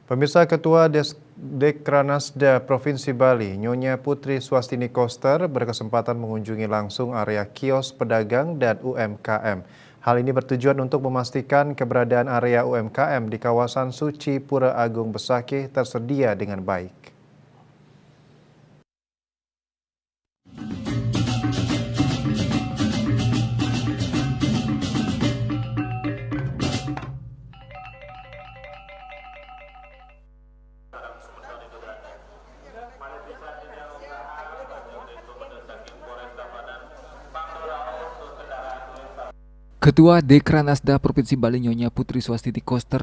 Pemirsa Ketua Dekranasda Provinsi Bali, Nyonya Putri Swastini Koster berkesempatan mengunjungi langsung area kios pedagang dan UMKM. Hal ini bertujuan untuk memastikan keberadaan area UMKM di kawasan Suci Pura Agung Besakih tersedia dengan baik. Ketua Dekranasda Provinsi Bali Nyonya Putri Swastini Koster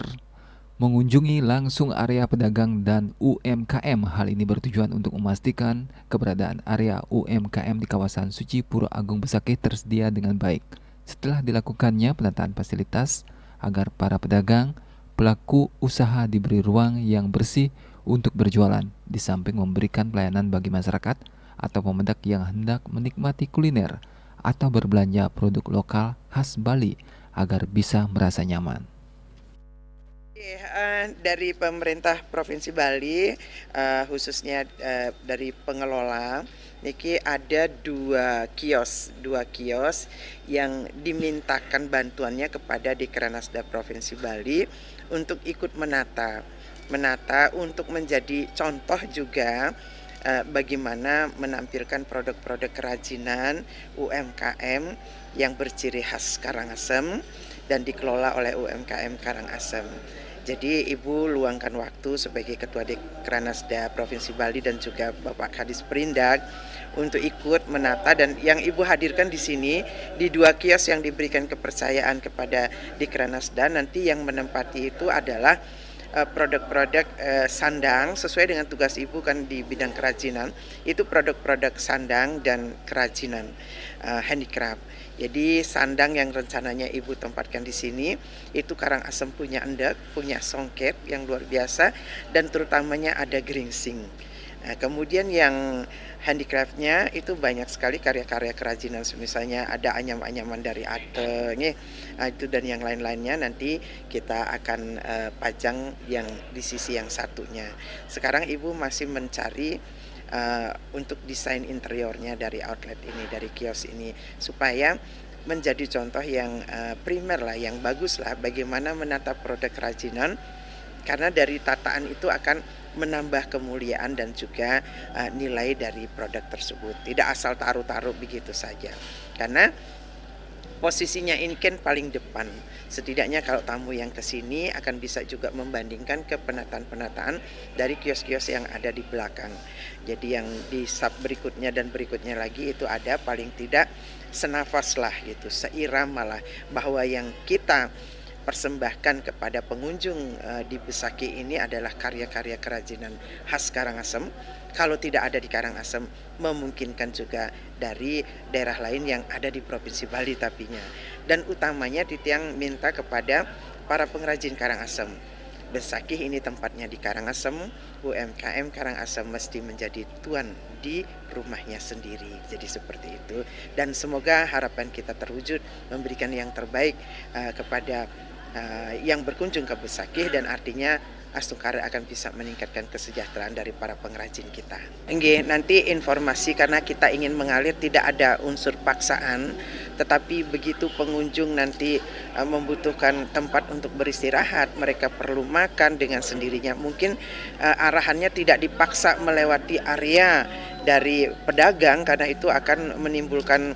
mengunjungi langsung area pedagang dan UMKM. Hal ini bertujuan untuk memastikan keberadaan area UMKM di kawasan Suci Pura Agung Besakih tersedia dengan baik. Setelah dilakukannya penataan fasilitas agar para pedagang, pelaku usaha diberi ruang yang bersih untuk berjualan, di samping memberikan pelayanan bagi masyarakat atau pemudik yang hendak menikmati kuliner atau berbelanja produk lokal khas Bali agar bisa merasa nyaman. Dari pemerintah Provinsi Bali, khususnya dari pengelola, niki ada dua kios yang dimintakan bantuannya kepada Dekranasda Provinsi Bali untuk ikut menata untuk menjadi contoh juga bagaimana menampilkan produk-produk kerajinan UMKM yang berciri khas Karangasem dan dikelola oleh UMKM Karangasem. Jadi Ibu luangkan waktu sebagai Ketua Dekranasda Provinsi Bali dan juga Bapak Kadis Perindak untuk ikut menata, dan yang Ibu hadirkan di sini di dua kios yang diberikan kepercayaan kepada Dekranasda, nanti yang menempati itu adalah produk-produk sandang sesuai dengan tugas Ibu kan di bidang kerajinan, itu produk-produk sandang dan kerajinan handicraft. Jadi sandang yang rencananya Ibu tempatkan di sini itu Karangasem punya endek, punya songket yang luar biasa, dan terutamanya ada geringsing. Kemudian yang handicraftnya itu banyak sekali karya-karya kerajinan, misalnya ada anyam-anyaman dari ate, itu dan yang lain-lainnya nanti kita akan pajang yang di sisi yang satunya. Sekarang Ibu masih mencari untuk desain interiornya dari outlet ini, dari kios ini, supaya menjadi contoh yang primer lah, yang bagus lah, bagaimana menata produk kerajinan, karena dari tataan itu akan menambah kemuliaan dan juga nilai dari produk tersebut. Tidak asal taruh-taruh begitu saja. Karena posisinya ini kan paling depan. Setidaknya kalau tamu yang ke sini akan bisa juga membandingkan ke penataan-penataan dari kios-kios yang ada di belakang. Jadi yang di sub berikutnya dan berikutnya lagi itu ada paling tidak senafas lah gitu, seirama lah, bahwa yang kita persembahkan kepada pengunjung di Besakih ini adalah karya-karya kerajinan khas Karangasem. Kalau tidak ada di Karangasem, memungkinkan juga dari daerah lain yang ada di Provinsi Bali tapinya. Dan utamanya Titiang minta kepada para pengrajin Karangasem. Besakih ini tempatnya di Karangasem, UMKM Karangasem mesti menjadi tuan di rumahnya sendiri. Jadi seperti itu, dan semoga harapan kita terwujud, memberikan yang terbaik kepada yang berkunjung ke Besakih, dan artinya Astungkara akan bisa meningkatkan kesejahteraan dari para pengrajin kita. Nanti informasi, karena kita ingin mengalir tidak ada unsur paksaan, tetapi begitu pengunjung nanti membutuhkan tempat untuk beristirahat, mereka perlu makan dengan sendirinya, mungkin arahannya tidak dipaksa melewati area dari pedagang, karena itu akan menimbulkan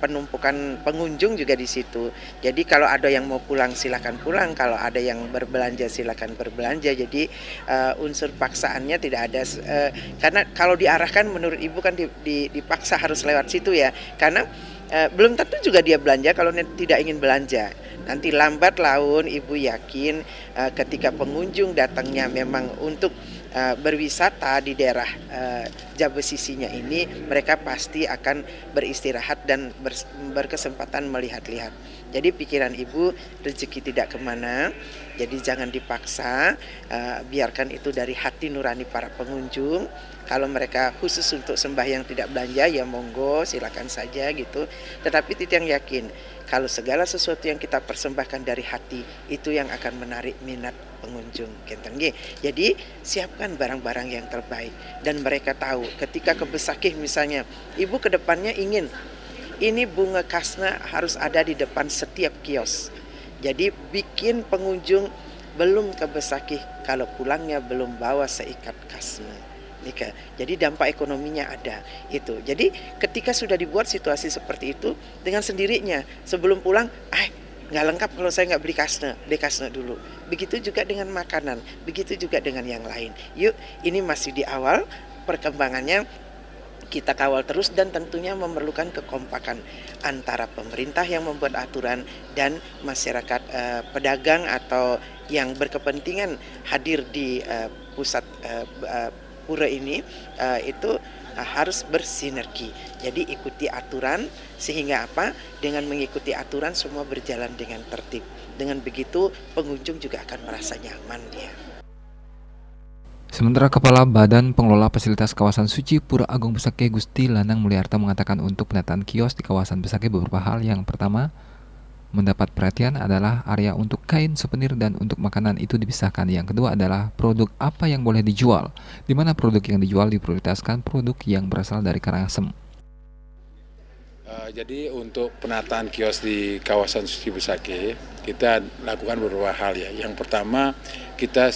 penumpukan pengunjung juga di situ. Jadi kalau ada yang mau pulang silakan pulang, kalau ada yang berbelanja silakan berbelanja. Jadi unsur paksaannya tidak ada, karena kalau diarahkan menurut Ibu kan dipaksa harus lewat situ ya, karena belum tentu juga dia belanja kalau tidak ingin belanja. Nanti lambat laun Ibu yakin ketika pengunjung datangnya memang untuk berwisata di daerah Jabesisinya ini, mereka pasti akan beristirahat dan berkesempatan melihat-lihat. Jadi pikiran Ibu, rezeki tidak kemana, jadi jangan dipaksa, biarkan itu dari hati nurani para pengunjung. Kalau mereka khusus untuk sembahyang tidak belanja ya monggo silakan saja gitu. Tetapi Titiang yakin Kalau segala sesuatu yang kita persembahkan dari hati, itu yang akan menarik minat pengunjung. Jadi siapkan barang-barang yang terbaik. Dan mereka tahu ketika ke Besakih misalnya, ibu ke depannya ingin ini bunga kasna harus ada di depan setiap kios. Jadi bikin pengunjung belum ke Besakih kalau pulangnya belum bawa seikat kasna. Jadi dampak ekonominya ada itu. Jadi ketika sudah dibuat situasi seperti itu, dengan sendirinya sebelum pulang, nggak lengkap kalau saya nggak beli kasna dulu. Begitu juga dengan makanan, begitu juga dengan yang lain. Yuk, ini masih di awal perkembangannya. Kita kawal terus dan tentunya memerlukan kekompakan antara pemerintah yang membuat aturan dan masyarakat pedagang atau yang berkepentingan hadir di pusat pura ini itu harus bersinergi. Jadi ikuti aturan sehingga apa? Dengan mengikuti aturan semua berjalan dengan tertib. Dengan begitu pengunjung juga akan merasa nyaman dia. Sementara Kepala Badan Pengelola Fasilitas Kawasan Suci Pura Agung Besakih Gusti Lanang Mulyarta mengatakan untuk penataan kios di kawasan Besakih beberapa hal. Yang pertama, mendapat perhatian adalah area untuk kain, souvenir, dan untuk makanan itu dipisahkan. Yang kedua adalah produk apa yang boleh dijual, di mana produk yang dijual diprioritaskan produk yang berasal dari Karangasem. Jadi untuk penataan kios di kawasan Suci Besakih kita lakukan beberapa hal ya. Yang pertama kita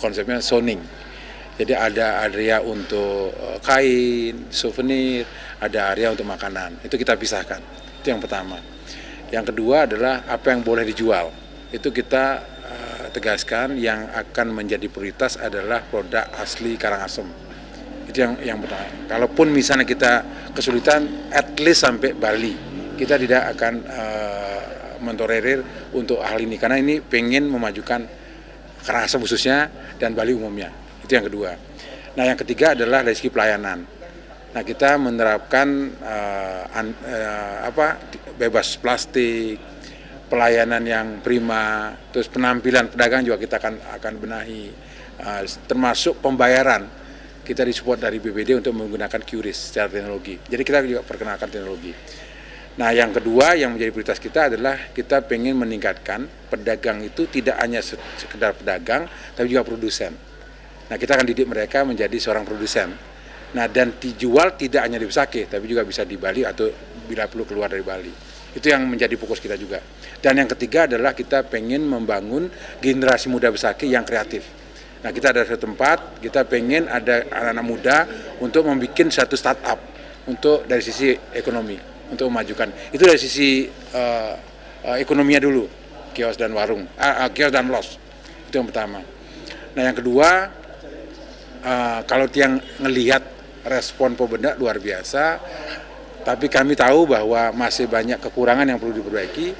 konsepnya zoning. Jadi ada area untuk kain, souvenir, ada area untuk makanan. Itu kita pisahkan. Itu yang pertama. Yang kedua adalah apa yang boleh dijual. Itu kita tegaskan yang akan menjadi prioritas adalah produk asli Karangasem. Itu yang pertama. Kalaupun misalnya kita kesulitan, at least sampai Bali, kita tidak akan mentolerir untuk hal ini. Karena ini pengen memajukan Karangasem khususnya dan Bali umumnya. Itu yang kedua. Nah yang ketiga adalah dari segi pelayanan. Nah kita menerapkan bebas plastik, pelayanan yang prima, terus penampilan pedagang juga kita akan benahi, termasuk pembayaran. Kita disupport dari BPD untuk menggunakan QRIS secara teknologi. Jadi kita juga perkenalkan teknologi. Nah yang kedua yang menjadi prioritas kita adalah kita pengen meningkatkan pedagang itu tidak hanya sekedar pedagang, tapi juga produsen. Nah kita akan didik mereka menjadi seorang produsen. Nah dan dijual tidak hanya di Besakih, tapi juga bisa di Bali atau bila perlu keluar dari Bali. Itu yang menjadi fokus kita juga. Dan yang ketiga adalah kita pengen membangun generasi muda Besakih yang kreatif. Nah kita ada satu tempat, kita pengen ada anak-anak muda untuk membuat satu startup untuk dari sisi ekonomi, untuk memajukan. Itu dari sisi ekonominya dulu, kios dan warung, kios dan los. Itu yang pertama. Nah yang kedua, kalau yang ngelihat respon Pemda luar biasa, tapi kami tahu bahwa masih banyak kekurangan yang perlu diperbaiki.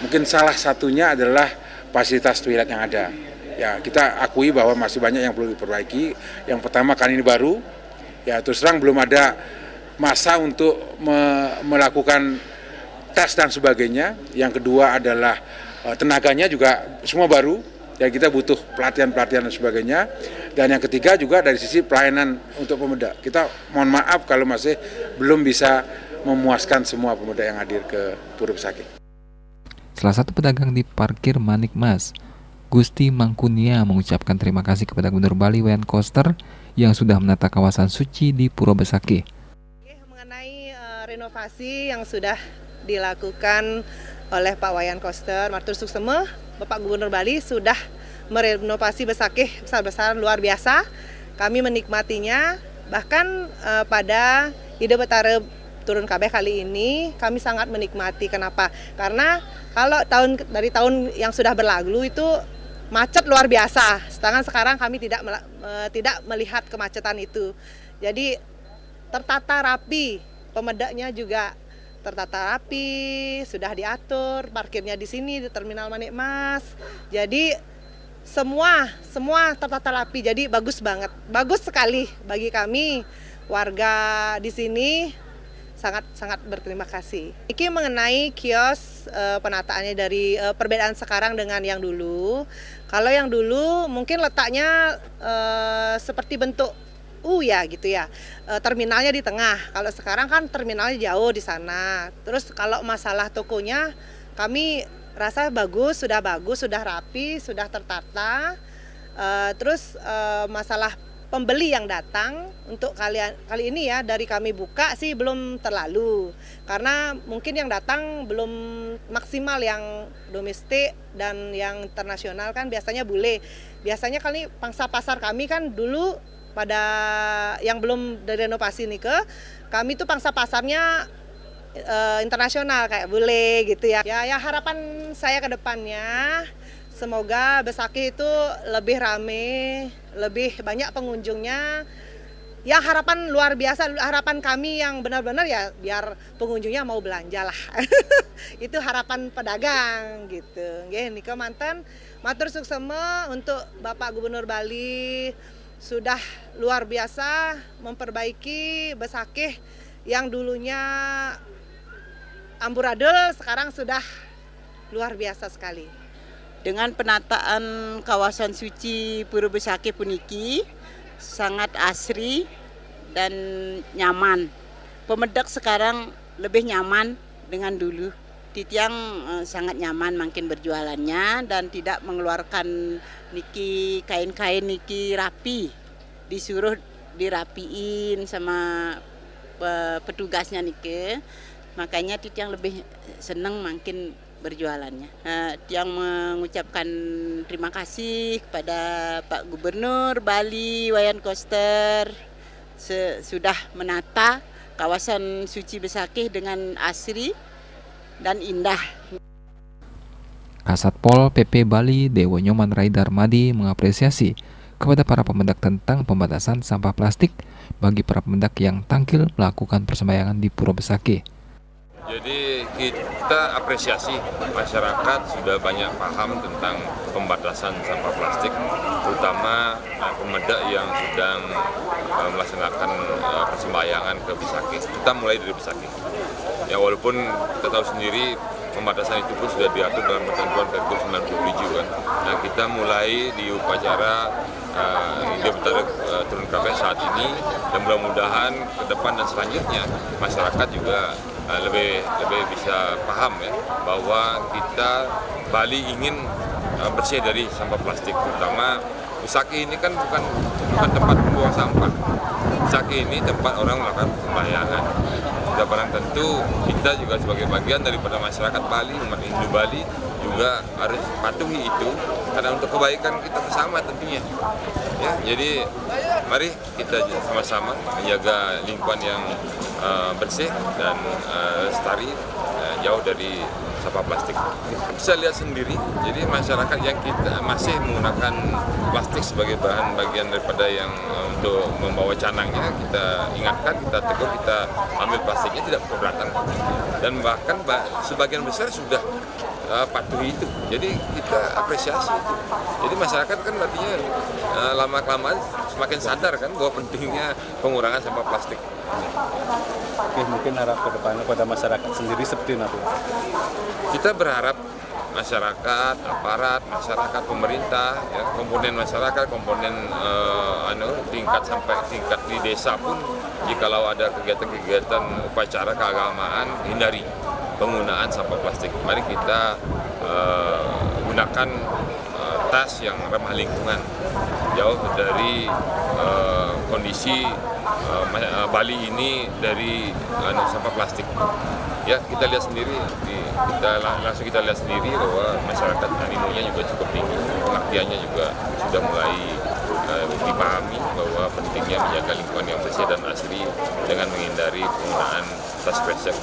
Mungkin salah satunya adalah fasilitas toilet yang ada. Ya, kita akui bahwa masih banyak yang perlu diperbaiki. Yang pertama kan ini baru, ya terus terang belum ada masa untuk melakukan tes dan sebagainya. Yang kedua adalah tenaganya juga semua baru, ya kita butuh pelatihan-pelatihan dan sebagainya. Dan yang ketiga juga dari sisi pelayanan untuk pemuda. Kita mohon maaf kalau masih belum bisa memuaskan semua pemuda yang hadir ke Pura Besakih. Salah satu pedagang di parkir Manik Mas, Gusti Mangkunia, mengucapkan terima kasih kepada Gubernur Bali Wayan Koster yang sudah menata kawasan suci di Pura Besakih. Mengenai renovasi yang sudah dilakukan oleh Pak Wayan Koster, Matur Suksema, Bapak Gubernur Bali sudah merenovasi Besakih besar-besaran luar biasa. Kami menikmatinya, bahkan pada Ide Betara Turun KB kali ini kami sangat menikmati. Kenapa? Karena kalau dari tahun yang sudah berlalu itu macet luar biasa. Sedangkan sekarang kami tidak melihat kemacetan itu. Jadi tertata rapi, pemedanya juga tertata rapi, sudah diatur, parkirnya di sini di Terminal Manik Mas. Jadi semua tertata rapi. Jadi bagus banget. Bagus sekali bagi kami warga di sini. Sangat berterima kasih. Ini mengenai kios penataannya dari perbedaan sekarang dengan yang dulu. Kalau yang dulu mungkin letaknya seperti bentuk PLTU ya gitu ya. Terminalnya di tengah. Kalau sekarang kan terminalnya jauh di sana. Terus kalau masalah tokonya kami rasa bagus, sudah rapi, sudah tertata. Terus masalah pembeli yang datang untuk kali ini ya dari kami buka sih belum terlalu, karena mungkin yang datang belum maksimal, yang domestik dan yang internasional kan biasanya bule. Biasanya kali pangsa pasar kami kan dulu pada yang belum direnovasi nih kami tuh pangsa pasarnya internasional kayak bule gitu ya. Ya harapan saya ke depannya semoga Besakih itu lebih rame, lebih banyak pengunjungnya. Ya harapan luar biasa, harapan kami yang benar-benar ya biar pengunjungnya mau belanja lah. Itu harapan pedagang gitu. Nggih nika manten matur suksema untuk Bapak Gubernur Bali sudah luar biasa memperbaiki Besakih yang dulunya amburadul sekarang sudah luar biasa sekali. Dengan penataan kawasan suci Pura Besakih puniki sangat asri dan nyaman. Pemedak sekarang lebih nyaman dengan dulu. Titiang sangat nyaman makin berjualannya dan tidak mengeluarkan niki kain-kain niki rapi. Disuruh dirapiin sama petugasnya niki. Makanya Titiang lebih senang makin berjualannya. Yang mengucapkan terima kasih kepada Pak Gubernur Bali Wayan Koster sudah menata kawasan suci Besakih dengan asri dan indah. Kasatpol PP Bali Dewo Nyoman Rai Darmadi mengapresiasi kepada para pemendak tentang pembatasan sampah plastik bagi para pemendak yang tangkil melakukan persembahyangan di Pura Besakih. Jadi kita apresiasi masyarakat sudah banyak paham tentang pembatasan sampah plastik, terutama pemedak yang sedang melaksanakan persembahyangan ke Besakih. Kita mulai dari Besakih. Ya walaupun kita tahu sendiri pembatasan itu pun sudah diatur dalam ketentuan Pergub 97 kan. Nah kita mulai di upacara India Betara turun KPS saat ini dan mudah-mudahan ke depan dan selanjutnya masyarakat juga lebih bisa paham ya bahwa kita Bali ingin bersih dari sampah plastik, terutama Besakih ini kan bukan tempat membuang sampah. Besakih ini tempat orang melakukan pembahyangan. Sudah barang tentu kita juga sebagai bagian daripada masyarakat Bali, umat Hindu Bali juga harus patuhi itu karena untuk kebaikan kita bersama tentunya. Ya, jadi mari kita sama-sama menjaga lingkungan yang bersih dan lestari, jauh dari sampah plastik. Bisa lihat sendiri, jadi masyarakat yang kita masih menggunakan plastik sebagai bahan bagian daripada yang untuk membawa canangnya, kita ingatkan, kita tegur, kita ambil plastiknya, tidak keberatan. Dan bahkan sebagian besar sudah patuhi itu. Jadi kita apresiasi itu. Jadi masyarakat kan artinya lama-kelamaan semakin sadar kan bahwa pentingnya pengurangan sampah plastik. Oke, mungkin harap ke depannya pada masyarakat sendiri seperti apa? Kita berharap masyarakat, aparat, masyarakat, pemerintah, ya, komponen masyarakat, komponen tingkat sampai tingkat di desa pun, jikalau ada kegiatan-kegiatan upacara keagamaan, hindari penggunaan sampah plastik. Mari kita gunakan tas yang ramah lingkungan, jauh dari kondisi Bali ini dari sampah plastik. Ya kita lihat sendiri, kita lihat sendiri bahwa masyarakat animonya juga cukup tinggi, pengertiannya juga sudah mulai dipahami bahwa pentingnya menjaga lingkungan yang bersih dan asri dengan menghindari penggunaan tas kresek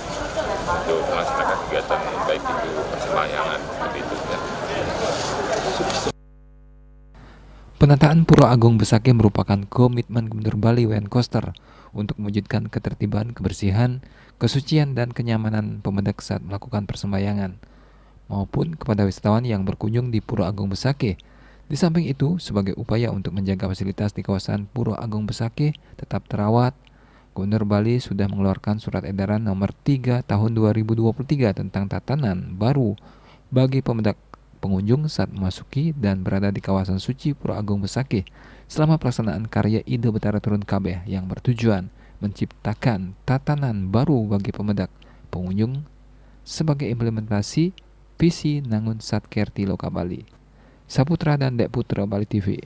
untuk melaksanakan kegiatan baik itu persembahyangan seperti itu. Ya. Penataan Pura Agung Besakih merupakan komitmen Gubernur Bali Wayan Koster untuk mewujudkan ketertiban, kebersihan, kesucian, dan kenyamanan pemedak saat melakukan persembahyangan, maupun kepada wisatawan yang berkunjung di Pura Agung Besakih. Di samping itu, sebagai upaya untuk menjaga fasilitas di kawasan Pura Agung Besakih tetap terawat, Gubernur Bali sudah mengeluarkan Surat Edaran Nomor 3 Tahun 2023 tentang tatanan baru bagi pengunjung saat memasuki dan berada di kawasan suci Pura Agung Besakih selama pelaksanaan karya Ide Betara Turun Kabeh yang bertujuan menciptakan tatanan baru bagi pemedak pengunjung sebagai implementasi visi Nangun Satkerti Loka Bali. Saputra dan Dek Putra Bali TV.